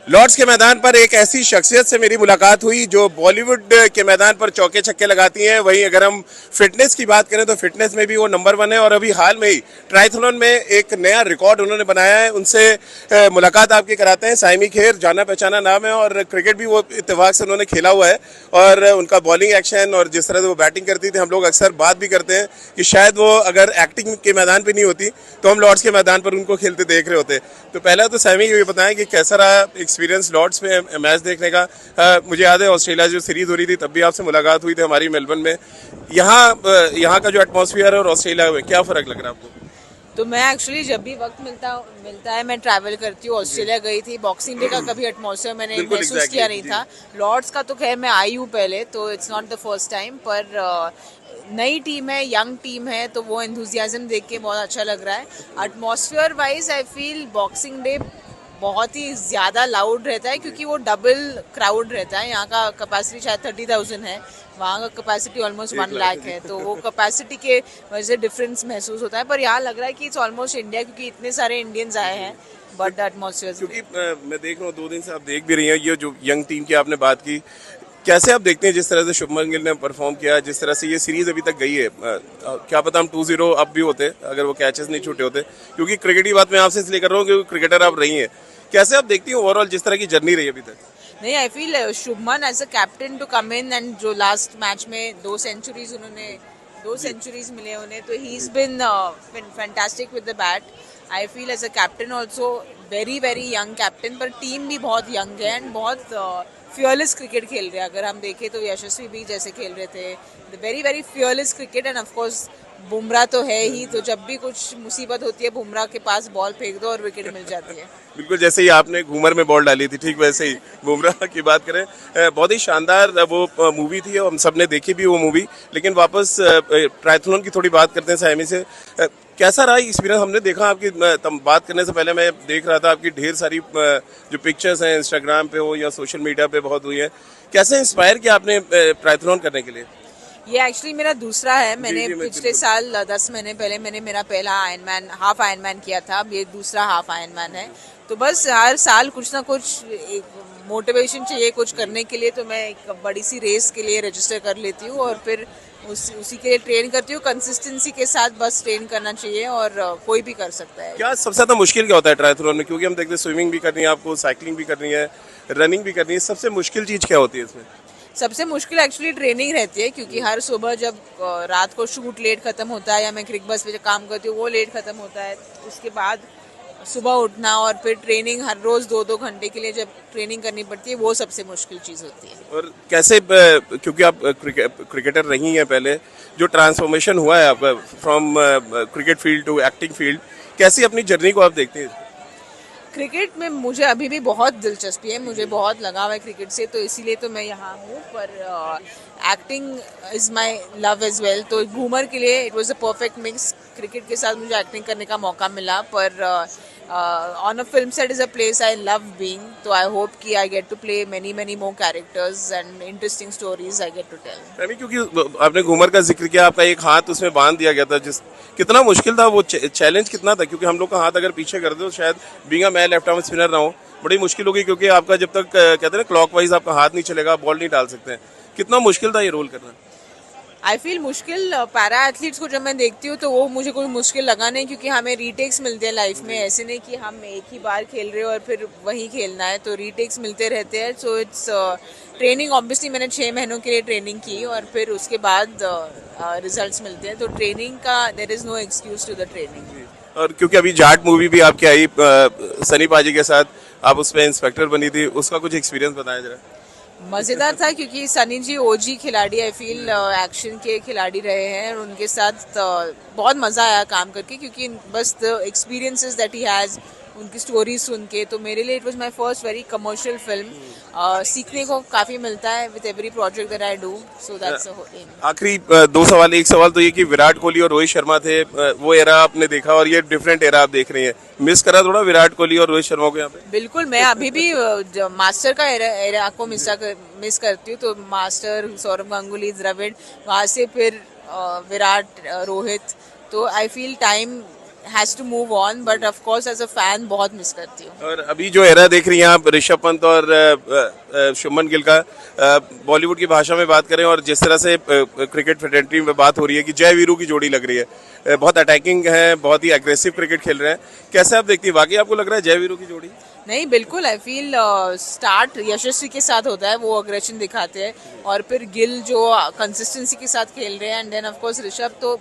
Lord's के मैदान पर एक ऐसी शख्सियत से मेरी मुलाकात हुई जो बॉलीवुड के मैदान पर चौके छक्के लगाती हैं। वहीं अगर हम फिटनेस की बात करें तो फिटनेस में भी वो नंबर 1 है और अभी हाल में ही ट्रायथलॉन में एक नया रिकॉर्ड उन्होंने बनाया है। उनसे मुलाकात आपकी कराते हैं। साइमी खेर जाना पहचाना नाम है और क्रिकेट भी वो इत्तेफाक से उन्होंने खेला हुआ है और उनका बॉलिंग एक्शन और जिस तरह से वो बैटिंग करती थी, हम लोग अक्सर बात भी करते हैं कि शायद वो अगर एक्टिंग के मैदान पर नहीं होती तो हम लॉर्ड्स के मैदान पर उनको खेलते देख रहे होते। तो पहले तो साइमी ये बताएं कि कैसा रहा एक्सपीरियंस लॉर्ड्स में मैच देखने का। मुझे याद है ऑस्ट्रेलिया जो सीरीज हो रही थी तब भी आपसे मुलाकात हुई थी हमारी मेलबर्न में। यहाँ का जो एटमॉस्फेयर है और ऑस्ट्रेलिया में क्या फ़र्क लग रहा है आपको? तो मैं एक्चुअली जब भी वक्त मिलता है मैं ट्रैवल करती हूँ। ऑस्ट्रेलिया गई थी, बॉक्सिंग डे का कभी एटमॉस्फेयर मैंने महसूस किया नहीं था। लॉर्ड्स का तो खैर मैं आई हूँ पहले, तो it's not the first time, पर नई टीम है, यंग टीम है, तो वो एंथुजियाज्म देख के बहुत अच्छा लग रहा है। Atmosphere wise I feel boxing day बहुत ही ज़्यादा लाउड रहता है क्योंकि वो डबल क्राउड रहता है। यहाँ का कैपेसिटी शायद 30,000 है, वहाँ का कैपेसिटी ऑलमोस्ट 1 लाख है, तो वो कैपेसिटी के वजह से डिफरेंस महसूस होता है। पर यहाँ लग रहा है कि इट्स ऑलमोस्ट इंडिया क्योंकि इतने सारे इंडियंस आए हैं। बट द एटमॉस्फेयर, क्योंकि मैं देख रहा हूँ 2 दिन से आप देख भी रही हैं ये जो यंग टीम की आपने बात की, कैसे आप देखते हैं जिस तरह से शुभमन गिल ने परफॉर्म किया, जिस तरह से ये सीरीज अभी तक गई है? क्या पता हम 2-0 अब भी होते अगर वो कैचेस नहीं छूटे होते, क्योंकि क्रिकेट की बात मैं आपसे इसलिए कर रहा हूँ क्योंकि क्रिकेटर आप रही हैं। कैसे आप देखती हैं ओवरऑल जिस तरह की जर्नी रही अभी तक? नहीं, I feel Shubman as a captain to come in and जो लास्ट मैच में 2 सेंचुरीज मिले उन्हें, तो he is been fantastic with the bat. I feel as a captain also very very young captain, पर टीम भी बहुत यंग है and बहुत फियरलेस क्रिकेट खेल रहे हैं। अगर हम देखें तो यशस्वी भी जैसे खेल रहे थे, very very fearless cricket. End of course Bumrah तो है ही, तो जब भी कुछ मुसीबत होती है बुमराह के पास बॉल फेंक दो और विकेट मिल जाती है। बिल्कुल, जैसे ही आपने घूमर में बॉल डाली थी ठीक वैसे ही बुमराह की बात करें, बहुत ही शानदार वो मूवी थी, हम सब ने देखी भी वो मूवी। लेकिन वापस ट्रायथलॉन की थोड़ी बात करते हैं साइमी से। कैसा रहा एक्सपीरियंस? हमने देखा आपकी बात करने से पहले मैं देख रहा था आपकी ढेर सारी जो पिक्चर्स हैं इंस्टाग्राम पे हो या सोशल मीडिया पे बहुत हुई है। कैसे इंस्पायर किया आपने ट्रायथलॉन करने के लिए? ये एक्चुअली मेरा दूसरा है। मैंने पिछले साल 10 महीने पहले मैंने मेरा पहला हाफ आयरनमैन किया था, अब ये दूसरा हाफ आयरनमैन है। तो बस हर साल कुछ ना कुछ मोटिवेशन चाहिए कुछ करने के लिए, तो मैं एक बड़ी सी रेस के लिए रजिस्टर कर लेती हूँ और फिर उसी के लिए ट्रेन करती हूँ। कंसिस्टेंसी के साथ बस ट्रेन करना चाहिए और कोई भी कर सकता है। क्या सबसे ज़्यादा मुश्किल क्या होता है ट्रायथलॉन में? क्योंकि हम देखते हैं स्विमिंग भी करनी है आपको, साइकिलिंग भी करनी है, रनिंग भी करनी है, सबसे मुश्किल चीज़ क्या होती है इसमें? सबसे मुश्किल एक्चुअली ट्रेनिंग रहती है क्योंकि हर सुबह जब रात को शूट लेट खत्म होता है या मैं क्रिक बस पे जो काम करती हूँ वो लेट खत्म होता है, उसके बाद सुबह उठना और फिर ट्रेनिंग हर रोज 2-2 घंटे के लिए जब ट्रेनिंग करनी पड़ती है, वो सबसे मुश्किल चीज़ होती है। और कैसे, क्योंकि आप क्रिकेटर रही हैं पहले, जो ट्रांसफॉर्मेशन हुआ है आपका from cricket field to acting field, कैसी अपनी जर्नी को आप देखते हैं? क्रिकेट में मुझे अभी भी बहुत दिलचस्पी है, मुझे बहुत लगाव है क्रिकेट से, तो इसीलिए तो मैं यहाँ हूँ। पर acting is my love as well, तो घूमर के लिए it was a perfect mix. Cricket के साथ मुझे एक्टिंग करने का मौका मिला, पर on a film set is a place I love being, तो आई होप कि I get to play many more characters and interesting stories I get to tell. क्योंकि आपने घूमर का जिक्र किया, आपका एक हाथ उसमें बांध दिया गया था, कितना मुश्किल था वो चैलेंज कितना था? क्योंकि हम लोग का हाथ अगर पीछे कर दो तो शायद बीइंग अ मैं लेफ्ट आर्म स्पिनर ना हो, बड़ी मुश्किल होगी क्योंकि आपका जब तक कहते हैं ना क्लॉकवाइज आपका हाथ नहीं चलेगा, बॉल नहीं डाल सकते हैं। कितना मुश्किल था ये रोल करना? आई फील मुश्किल पैरा एथलीट्स को जब मैं देखती हूँ तो वो मुझे कोई मुश्किल लगा नहीं, क्योंकि हमें रीटेक्स मिलते हैं लाइफ में। ऐसे नहीं कि हम एक ही बार खेल रहे हो और फिर वही खेलना है, तो रीटेक्स मिलते रहते हैं। सो इट्स ट्रेनिंग, ऑब्वियसली मैंने 6 महीनों के लिए ट्रेनिंग की और फिर उसके बाद रिजल्ट्स मिलते हैं, तो ट्रेनिंग का there is no excuse to the training. और क्योंकि अभी जाट मूवी भी आपकी आई सनी पाजी के साथ, आप उसमें इंस्पेक्टर बनी थी, उसका कुछ एक्सपीरियंस बताया जरा। मज़ेदार था क्योंकि सनी जी ओजी खिलाड़ी, आई फील एक्शन के खिलाड़ी रहे हैं और उनके साथ बहुत मज़ा आया काम करके, क्योंकि बस the experiences that he has, उनकी स्टोरी सुन के, तो मेरे लिए it was my first very commercial film. सीखने को काफ़ी मिलता है with every project that I do, so that's a aim. आखिरी 2 सवाल। एक सवाल तो ये कि विराट कोहली और रोहित शर्मा थे, वो एरा आपने देखा और ये डिफरेंट एरा आप देख रही हैं, मिस करा थोड़ा विराट कोहली और रोहित शर्मा को यहाँ पे? बिल्कुल, मैं अभी भी मास्टर का एरा को मिस करती हूँ, तो मास्टर, सौरभ गांगुली, द्रविड़, वहाँ से फिर विराट, रोहित, तो I feel time has to move on, but of course as a fan बहुत मिस करती हूँ। और अभी जो एरा देख रही हैं आप ऋषभ पंत और शुभमन गिल का, बॉलीवुड की भाषा में बात करें और जिस तरह से क्रिकेट फ्रेंडली में बात हो रही है कि जय वीरू की जोड़ी लग रही है, बहुत अटैकिंग है, बहुत ही एग्रेसिव क्रिकेट खेल रहे हैं, कैसे आप देखती है? वाकई आपको लग रहा है जय वीरू की जोड़ी? नहीं, बिल्कुल। आई फील स्टार्ट यशस्वी के साथ होता है, वो अग्रेशन दिखाते हैं, और फिर गिल जो कंसिस्टेंसी के साथ खेल रहे हैं, and then of course Rishabh तो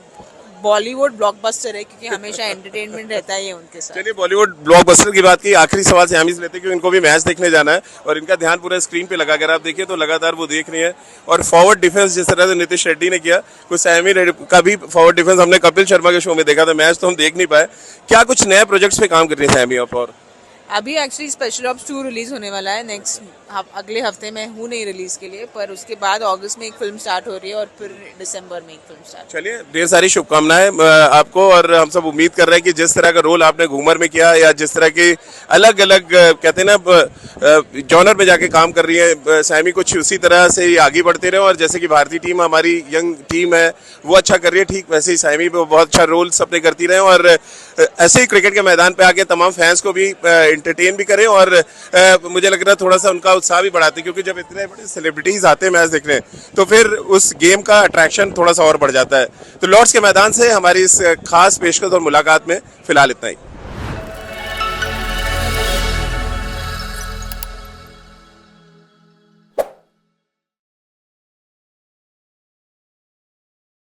बॉलीवुड ब्लॉकबस्टर है, क्योंकि हमेशा एंटरटेनमेंट रहता है ये उनके साथ। चलिए, बॉलीवुड ब्लॉकबस्टर की बात की, आखिरी सवाल से हम इस लेते हैं कि इनको भी मैच देखने जाना है और इनका ध्यान पूरा स्क्रीन पे लगा, अगर आप देखिए तो लगातार वो देख रही है। और फॉरवर्ड डिफेंस जिस तरह से नीतीश रेड्डी ने किया, कुछ सैमी का भी फॉरवर्ड डिफेंस हमने कपिल शर्मा के शो में देखा था, मैच तो हम देख नहीं पाए। क्या कुछ नए प्रोजेक्ट्स पे काम कर रही है सैमी और? अभी एक्चुअली स्पेशल ऑप्स 2 रिलीज होने वाला है नेक्स्ट अगले हफ्ते में, हूँ नहीं रिलीज के लिए, पर उसके बाद अगस्त में एक फिल्म स्टार्ट हो रही है और फिर दिसंबर में एक फिल्म स्टार्ट। चलिए, ढेर सारी शुभकामनाएं आपको, और हम सब उम्मीद कर रहे हैं कि जिस तरह का रोल आपने घूमर में किया, या जिस तरह की अलग अलग कहते हैं ना जॉनर में जाके काम कर रही है सैमी, कुछ उसी तरह से ही आगे बढ़ते रहे। और जैसे कि भारतीय टीम हमारी यंग टीम है वो अच्छा कर रही है, ठीक वैसे ही सैमी पे बहुत अच्छा रोल अपने करती रहे, और ऐसे ही क्रिकेट के मैदान पे आके तमाम फैंस को भी एंटरटेन भी करें, और मुझे लग रहा है थोड़ा सा उनका उत्साह भी बढ़ाते, क्योंकि जब इतने बड़े सेलिब्रिटीज आते हैं मैच देखने तो फिर उस गेम का अट्रैक्शन थोड़ा सा और बढ़ जाता है। तो लॉर्ड्स के मैदान से हमारी इस खास पेशकश और मुलाकात में फिलहाल इतना ही।